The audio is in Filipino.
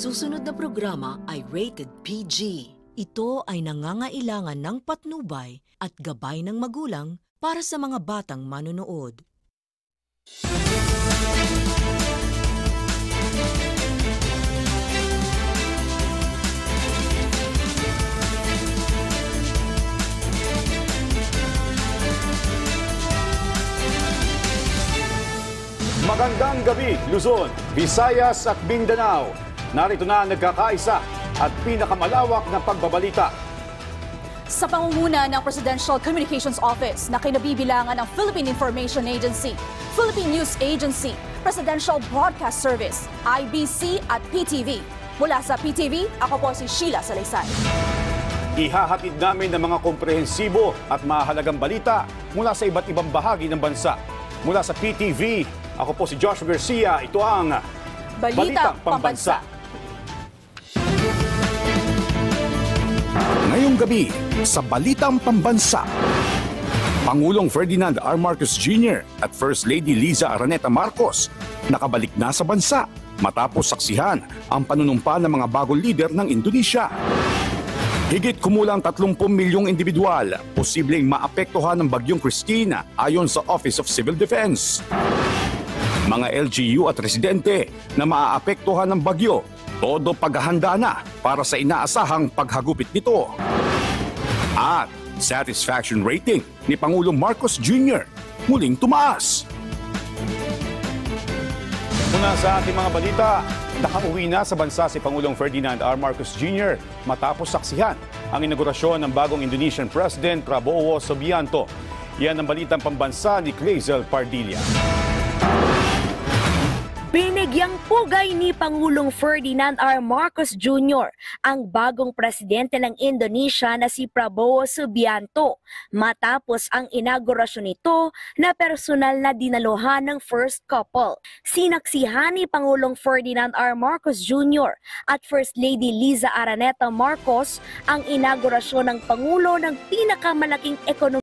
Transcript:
susunod na programa ay rated PG. Ito ay nangangailangan ng patnubay at gabay ng magulang para sa mga batang manonood. Magandang gabi, Luzon, Visayas at Mindanao. Narito na ang nagkakaisa at pinakamalawak na pagbabalita. Sa pangunguna ng Presidential Communications Office na kinabibilangan ng Philippine Information Agency, Philippine News Agency, Presidential Broadcast Service, IBC at PTV. Mula sa PTV, ako po si Sheila Salaysay. Ihahatid namin ng mga komprehensibo at mahalagang balita mula sa iba't ibang bahagi ng bansa. Mula sa PTV, ako po si Joshua Garcia. Ito ang Balitang Pambansa. Ngayong gabi sa Balitang Pambansa, Pangulong Ferdinand R. Marcos Jr. at First Lady Liza Araneta Marcos nakabalik na sa bansa matapos saksihan ang panunumpa ng mga bagong lider ng Indonesia. Higit kumulang 30 milyong individual posibleng maapektuhan ng bagyong Christine ayon sa Office of Civil Defense. Mga LGU at residente na maaapektuhan ng bagyo, todo paghahanda na para sa inaasahang paghagupit nito. At satisfaction rating ni Pangulong Marcos Jr. muling tumaas. Muna sa ating mga balita, nakauwi na sa bansa si Pangulong Ferdinand R. Marcos Jr. matapos saksihan ang inaugurasyon ng bagong Indonesian President Prabowo Subianto. Yan ang Balitang Pambansa ni Clazel Pardilla. Binigyang pugay ni Pangulong Ferdinand R. Marcos Jr. ang bagong presidente ng Indonesia na si Prabowo Subianto matapos ang inaugurasyon nito na personal na dinaluhan ng first couple. Sinaksihan ni Pangulong Ferdinand R. Marcos Jr. at First Lady Liza Araneta Marcos ang inaugurasyon ng Pangulo ng pinakamalaking ekonomiya